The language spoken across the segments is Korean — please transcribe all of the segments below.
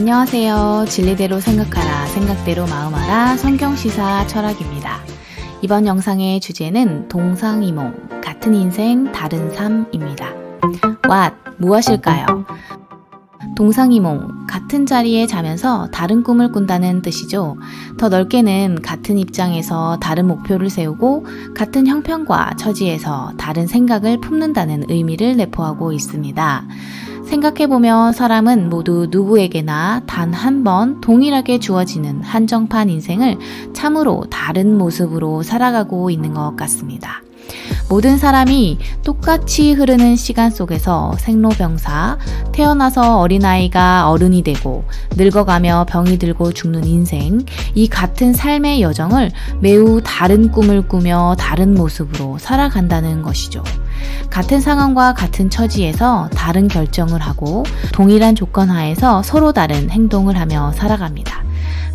안녕하세요. 진리대로 생각하라, 생각대로 마음하라, 성경시사 철학입니다. 이번 영상의 주제는 동상이몽, 같은 인생, 다른 삶입니다. What? 무엇일까요? 동상이몽, 같은 자리에 자면서 다른 꿈을 꾼다는 뜻이죠. 더 넓게는 같은 입장에서 다른 목표를 세우고 같은 형편과 처지에서 다른 생각을 품는다는 의미를 내포하고 있습니다. 생각해보면 사람은 모두 누구에게나 단 한 번 동일하게 주어지는 한정판 인생을 참으로 다른 모습으로 살아가고 있는 것 같습니다. 모든 사람이 똑같이 흐르는 시간 속에서 생로병사, 태어나서 어린아이가 어른이 되고 늙어가며 병이 들고 죽는 인생, 이 같은 삶의 여정을 매우 다른 꿈을 꾸며 다른 모습으로 살아간다는 것이죠. 같은 상황과 같은 처지에서 다른 결정을 하고 동일한 조건 하에서 서로 다른 행동을 하며 살아갑니다.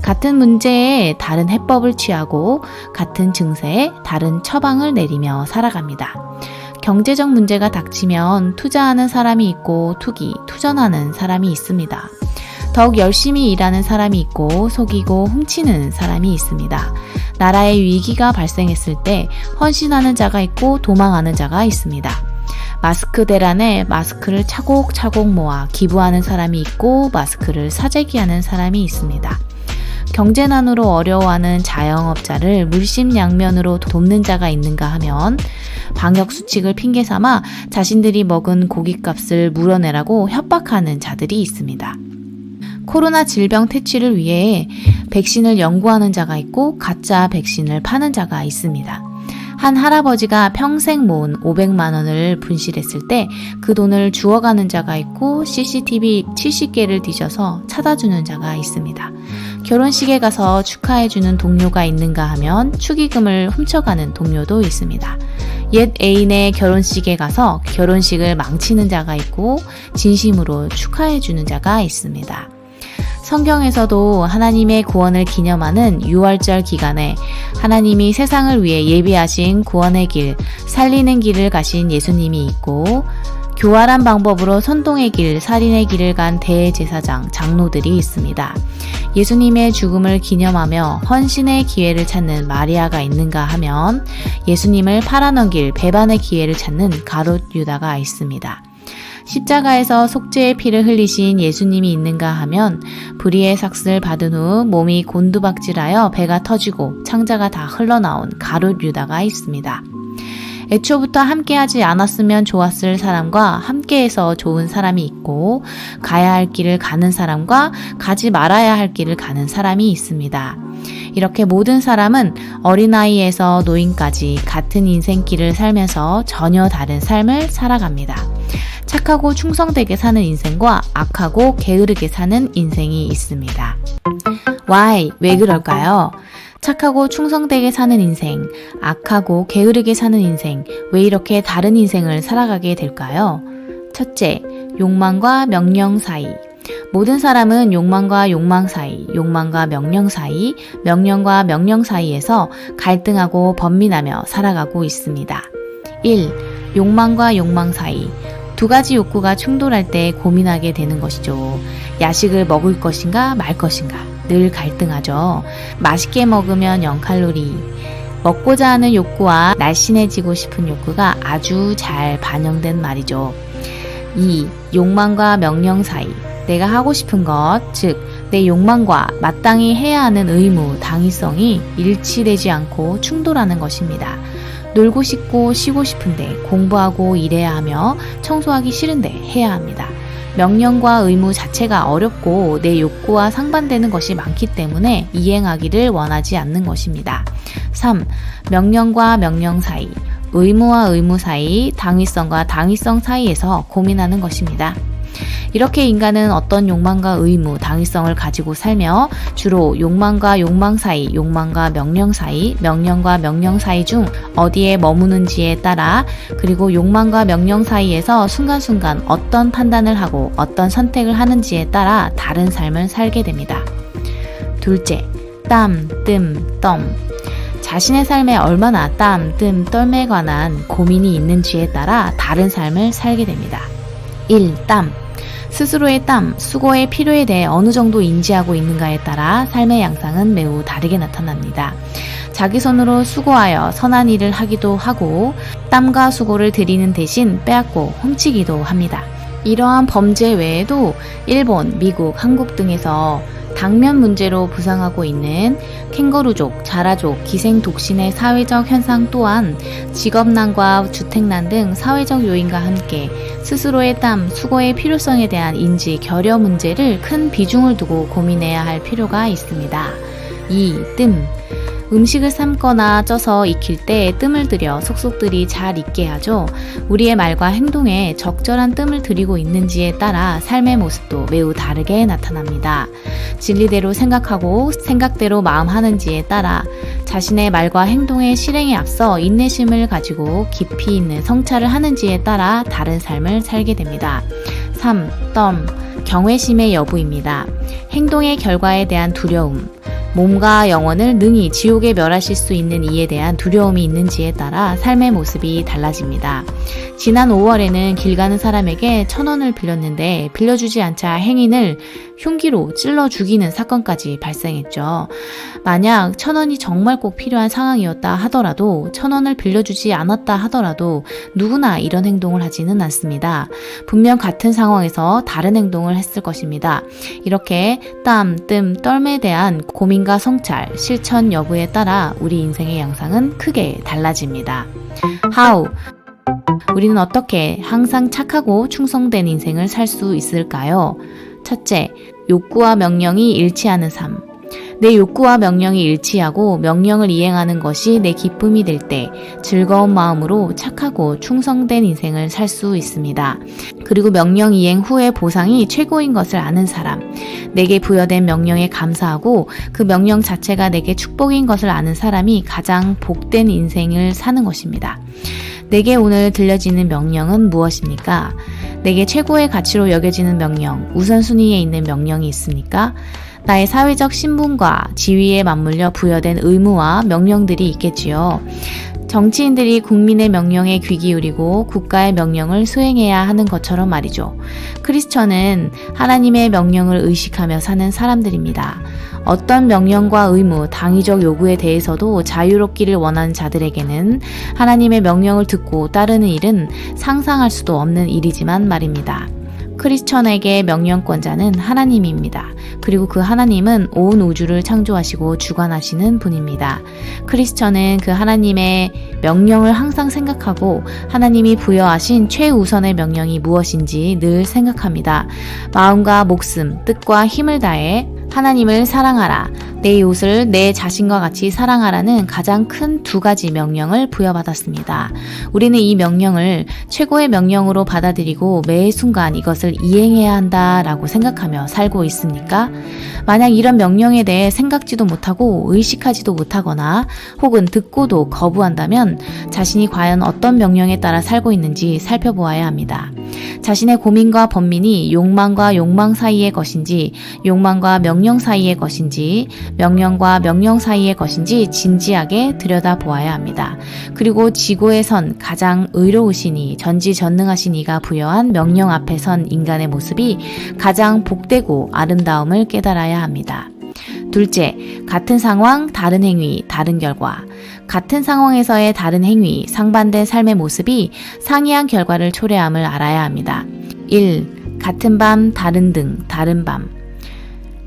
같은 문제에 다른 해법을 취하고 같은 증세에 다른 처방을 내리며 살아갑니다. 경제적 문제가 닥치면 투자하는 사람이 있고 투전하는 사람이 있습니다. 더욱 열심히 일하는 사람이 있고 속이고 훔치는 사람이 있습니다. 나라의 위기가 발생했을 때 헌신하는 자가 있고 도망하는 자가 있습니다. 마스크 대란에 마스크를 차곡차곡 모아 기부하는 사람이 있고 마스크를 사재기하는 사람이 있습니다. 경제난으로 어려워하는 자영업자를 물심양면으로 돕는 자가 있는가 하면 방역수칙을 핑계삼아 자신들이 먹은 고깃값을 물어내라고 협박하는 자들이 있습니다. 코로나 질병 퇴치를 위해 백신을 연구하는 자가 있고 가짜 백신을 파는 자가 있습니다. 한 할아버지가 평생 모은 500만 원을 분실했을 때 그 돈을 주워가는 자가 있고 CCTV 70개를 뒤져서 찾아주는 자가 있습니다. 결혼식에 가서 축하해주는 동료가 있는가 하면 축의금을 훔쳐가는 동료도 있습니다. 옛 애인의 결혼식에 가서 결혼식을 망치는 자가 있고 진심으로 축하해주는 자가 있습니다. 성경에서도 하나님의 구원을 기념하는 6월절 기간에 하나님이 세상을 위해 예비하신 구원의 길, 살리는 길을 가신 예수님이 있고 교활한 방법으로 선동의 길, 살인의 길을 간 대제사장, 장로들이 있습니다. 예수님의 죽음을 기념하며 헌신의 기회를 찾는 마리아가 있는가 하면 예수님을 팔아넘길 배반의 기회를 찾는 가롯 유다가 있습니다. 십자가에서 속죄의 피를 흘리신 예수님이 있는가 하면 불의의 삭슬 받은 후 몸이 곤두박질하여 배가 터지고 창자가 다 흘러나온 가롯 유다가 있습니다. 애초부터 함께하지 않았으면 좋았을 사람과 함께해서 좋은 사람이 있고 가야 할 길을 가는 사람과 가지 말아야 할 길을 가는 사람이 있습니다. 이렇게 모든 사람은 어린아이에서 노인까지 같은 인생길을 살면서 전혀 다른 삶을 살아갑니다. 착하고 충성되게 사는 인생과 악하고 게으르게 사는 인생이 있습니다. Why? 왜 그럴까요? 착하고 충성되게 사는 인생, 악하고 게으르게 사는 인생, 왜 이렇게 다른 인생을 살아가게 될까요? 첫째, 욕망과 명령 사이. 모든 사람은 욕망과 욕망 사이, 욕망과 명령 사이, 명령과 명령 사이에서 갈등하고 번민하며 살아가고 있습니다. 1. 욕망과 욕망 사이. 두 가지 욕구가 충돌할 때 고민하게 되는 것이죠. 야식을 먹을 것인가 말 것인가 늘 갈등하죠. 맛있게 먹으면 0칼로리. 먹고자 하는 욕구와 날씬해지고 싶은 욕구가 아주 잘 반영된 말이죠. 2. 욕망과 명령 사이. 내가 하고 싶은 것, 즉 내 욕망과 마땅히 해야 하는 의무, 당위성이 일치되지 않고 충돌하는 것입니다. 놀고 싶고 쉬고 싶은데 공부하고 일해야 하며 청소하기 싫은데 해야 합니다. 명령과 의무 자체가 어렵고 내 욕구와 상반되는 것이 많기 때문에 이행하기를 원하지 않는 것입니다. 3. 명령과 명령 사이, 의무와 의무 사이, 당위성과 당위성 사이에서 고민하는 것입니다. 이렇게 인간은 어떤 욕망과 의무, 당위성을 가지고 살며 주로 욕망과 욕망 사이, 욕망과 명령 사이, 명령과 명령 사이 중 어디에 머무는지에 따라 그리고 욕망과 명령 사이에서 순간순간 어떤 판단을 하고 어떤 선택을 하는지에 따라 다른 삶을 살게 됩니다. 둘째, 땀, 뜸, 덤. 자신의 삶에 얼마나 땀, 뜸, 뜸에 관한 고민이 있는지에 따라 다른 삶을 살게 됩니다. 1. 땀. 스스로의 땀, 수고의 필요에 대해 어느 정도 인지하고 있는가에 따라 삶의 양상은 매우 다르게 나타납니다. 자기 손으로 수고하여 선한 일을 하기도 하고 땀과 수고를 들이는 대신 빼앗고 훔치기도 합니다. 이러한 범죄 외에도 일본, 미국, 한국 등에서 당면 문제로 부상하고 있는 캥거루족, 자라족, 기생독신의 사회적 현상 또한 직업난과 주택난 등 사회적 요인과 함께 스스로의 땀, 수고의 필요성에 대한 인지, 결여 문제를 큰 비중을 두고 고민해야 할 필요가 있습니다. 2. 뜸. 음식을 삶거나 쪄서 익힐 때 뜸을 들여 속속들이 잘 익게 하죠. 우리의 말과 행동에 적절한 뜸을 들이고 있는지에 따라 삶의 모습도 매우 다르게 나타납니다. 진리대로 생각하고 생각대로 마음하는지에 따라 자신의 말과 행동의 실행에 앞서 인내심을 가지고 깊이 있는 성찰을 하는지에 따라 다른 삶을 살게 됩니다. 3. 덤. 경외심의 여부입니다. 행동의 결과에 대한 두려움. 몸과 영혼을 능히 지옥에 멸하실 수 있는 이에 대한 두려움이 있는지에 따라 삶의 모습이 달라집니다. 지난 5월에는 길 가는 사람에게 1,000원을 빌렸는데 빌려주지 않자 행인을 흉기로 찔러 죽이는 사건까지 발생했죠. 만약 1,000원이 정말 꼭 필요한 상황이었다 하더라도 1,000원을 빌려주지 않았다 하더라도 누구나 이런 행동을 하지는 않습니다. 분명 같은 상황에서 다른 행동을 했을 것입니다. 이렇게 땀, 뜸, 떨에 대한 고민과 성찰, 실천 여부에 따라 우리 인생의 양상은 크게 달라집니다. How? 우리는 어떻게 항상 착하고 충성된 인생을 살 수 있을까요? 첫째, 욕구와 명령이 일치하는 삶. 내 욕구와 명령이 일치하고 명령을 이행하는 것이 내 기쁨이 될 때 즐거운 마음으로 착하고 충성된 인생을 살 수 있습니다. 그리고 명령 이행 후의 보상이 최고인 것을 아는 사람, 내게 부여된 명령에 감사하고 그 명령 자체가 내게 축복인 것을 아는 사람이 가장 복된 인생을 사는 것입니다. 내게 오늘 들려지는 명령은 무엇입니까? 내게 최고의 가치로 여겨지는 명령, 우선순위에 있는 명령이 있습니까? 나의 사회적 신분과 지위에 맞물려 부여된 의무와 명령들이 있겠지요. 정치인들이 국민의 명령에 귀 기울이고 국가의 명령을 수행해야 하는 것처럼 말이죠. 크리스천은 하나님의 명령을 의식하며 사는 사람들입니다. 어떤 명령과 의무, 당위적 요구에 대해서도 자유롭기를 원하는 자들에게는 하나님의 명령을 듣고 따르는 일은 상상할 수도 없는 일이지만 말입니다. 크리스천에게 명령권자는 하나님입니다. 그리고 그 하나님은 온 우주를 창조하시고 주관하시는 분입니다. 크리스천은 그 하나님의 명령을 항상 생각하고 하나님이 부여하신 최우선의 명령이 무엇인지 늘 생각합니다. 마음과 목숨, 뜻과 힘을 다해 하나님을 사랑하라, 내 이웃을 내 자신과 같이 사랑하라는 가장 큰 2가지 명령을 부여받았습니다. 우리는 이 명령을 최고의 명령으로 받아들이고 매 순간 이것을 이행해야 한다라고 생각하며 살고 있습니까? 만약 이런 명령에 대해 생각지도 못하고 의식하지도 못하거나 혹은 듣고도 거부한다면 자신이 과연 어떤 명령에 따라 살고 있는지 살펴보아야 합니다. 자신의 고민과 번민이 욕망과 욕망 사이의 것인지, 욕망과 명령 사이의 것인지, 명령과 명령 사이의 것인지 진지하게 들여다보아야 합니다. 그리고 지고에 선 가장 의로우신 이, 전지전능하신 이가 부여한 명령 앞에 선 인간의 모습이 가장 복되고 아름다움을 깨달아야 합니다. 둘째, 같은 상황, 다른 행위, 다른 결과. 같은 상황에서의 다른 행위, 상반된 삶의 모습이 상이한 결과를 초래함을 알아야 합니다. 1. 같은 밤, 다른 등, 다른 밤.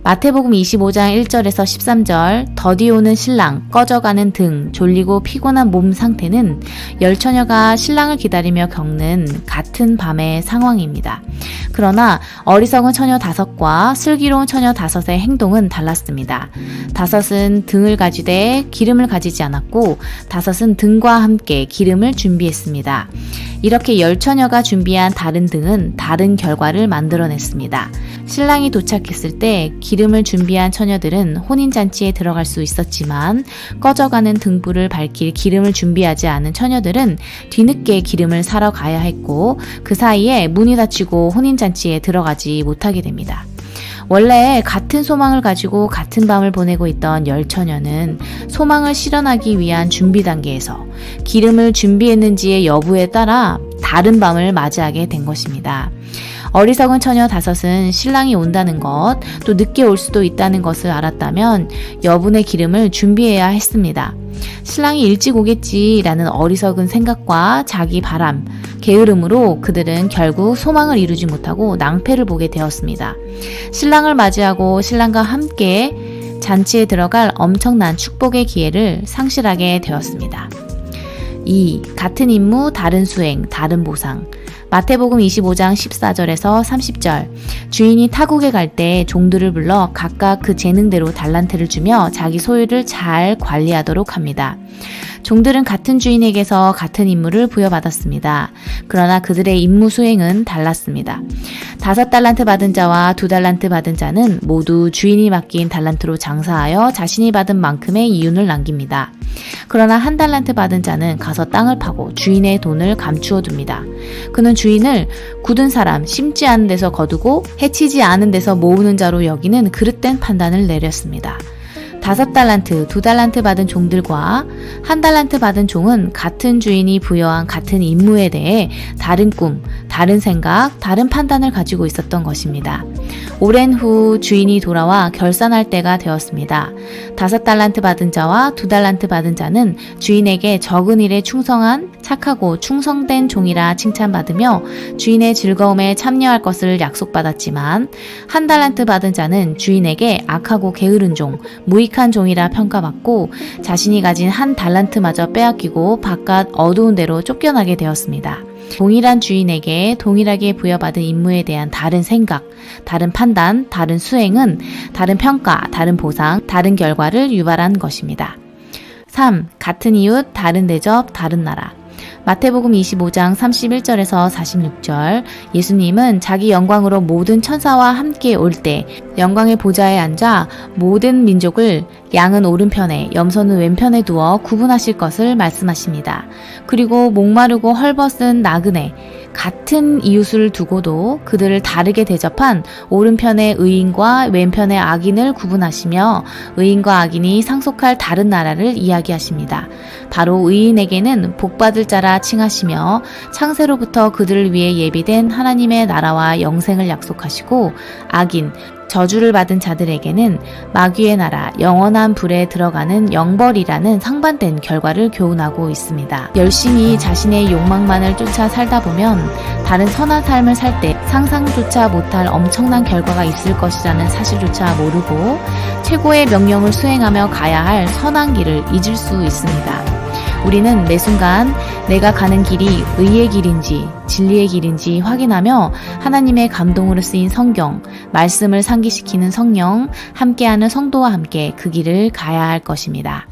마태복음 25장 1절에서 13절, 더디 오는 신랑, 꺼져가는 등, 졸리고 피곤한 몸 상태는 열처녀가 신랑을 기다리며 겪는 같은 밤의 상황입니다. 그러나 어리석은 처녀 5과 슬기로운 처녀 5의 행동은 달랐습니다. 5은 등을 가지되 기름을 가지지 않았고 5은 등과 함께 기름을 준비했습니다. 이렇게 열처녀가 준비한 다른 등은 다른 결과를 만들어냈습니다. 신랑이 도착했을 때 기름을 준비한 처녀들은 혼인잔치에 들어갈 수 있었지만 꺼져가는 등불을 밝힐 기름을 준비하지 않은 처녀들은 뒤늦게 기름을 사러 가야 했고 그 사이에 문이 닫히고 혼인잔치에 들어가지 못하게 됩니다. 원래 같은 소망을 가지고 같은 밤을 보내고 있던 열처녀는 소망을 실현하기 위한 준비 단계에서 기름을 준비했는지의 여부에 따라 다른 밤을 맞이하게 된 것입니다. 어리석은 처녀 5은 신랑이 온다는 것, 또 늦게 올 수도 있다는 것을 알았다면 여분의 기름을 준비해야 했습니다. 신랑이 일찍 오겠지라는 어리석은 생각과 자기 바람, 게으름으로 그들은 결국 소망을 이루지 못하고 낭패를 보게 되었습니다. 신랑을 맞이하고 신랑과 함께 잔치에 들어갈 엄청난 축복의 기회를 상실하게 되었습니다. 2. 같은 임무, 다른 수행, 다른 보상. 마태복음 25장 14절에서 30절. 주인이 타국에 갈 때 종들을 불러 각각 그 재능대로 달란트를 주며 자기 소유를 잘 관리하도록 합니다. 종들은 같은 주인에게서 같은 임무를 부여받았습니다. 그러나 그들의 임무 수행은 달랐습니다. 5달란트 받은 자와 2달란트 받은 자는 모두 주인이 맡긴 달란트로 장사하여 자신이 받은 만큼의 이윤을 남깁니다. 그러나 1달란트 받은 자는 가서 땅을 파고 주인의 돈을 감추어 둡니다. 그는 주인을 굳은 사람, 심지 않은 데서 거두고 해치지 않은 데서 모으는 자로 여기는 그릇된 판단을 내렸습니다. 5달란트, 2달란트 받은 종들과 1달란트 받은 종은 같은 주인이 부여한 같은 임무에 대해 다른 꿈, 다른 생각, 다른 판단을 가지고 있었던 것입니다. 오랜 후 주인이 돌아와 결산할 때가 되었습니다. 5달란트 받은 자와 2달란트 받은 자는 주인에게 적은 일에 충성한 착하고 충성된 종이라 칭찬받으며 주인의 즐거움에 참여할 것을 약속받았지만 1달란트 받은 자는 주인에게 악하고 게으른 종, 무익한 종이라 평가받고 자신이 가진 1달란트마저 빼앗기고 바깥 어두운 데로 쫓겨나게 되었습니다. 동일한 주인에게 동일하게 부여받은 임무에 대한 다른 생각, 다른 판단, 다른 수행은 다른 평가, 다른 보상, 다른 결과를 유발한 것입니다. 3. 같은 이웃, 다른 대접, 다른 나라. 마태복음 25장 31절에서 46절. 예수님은 자기 영광으로 모든 천사와 함께 올 때 영광의 보좌에 앉아 모든 민족을 양은 오른편에 염소는 왼편에 두어 구분하실 것을 말씀하십니다. 그리고 목마르고 헐벗은 나그네 같은 이웃을 두고도 그들을 다르게 대접한 오른편의 의인과 왼편의 악인을 구분하시며 의인과 악인이 상속할 다른 나라를 이야기하십니다. 바로 의인에게는 복받을 자라 칭하시며 창세로부터 그들을 위해 예비된 하나님의 나라와 영생을 약속하시고 악인, 저주를 받은 자들에게는 마귀의 나라, 영원한 불에 들어가는 영벌이라는 상반된 결과를 교훈하고 있습니다. 열심히 자신의 욕망만을 쫓아 살다 보면 다른 선한 삶을 살 때 상상조차 못할 엄청난 결과가 있을 것이라는 사실조차 모르고 최고의 명령을 수행하며 가야 할 선한 길을 잊을 수 있습니다. 우리는 매 순간 내가 가는 길이 의의 길인지 진리의 길인지 확인하며 하나님의 감동으로 쓰인 성경, 말씀을 상기시키는 성령, 함께하는 성도와 함께 그 길을 가야 할 것입니다.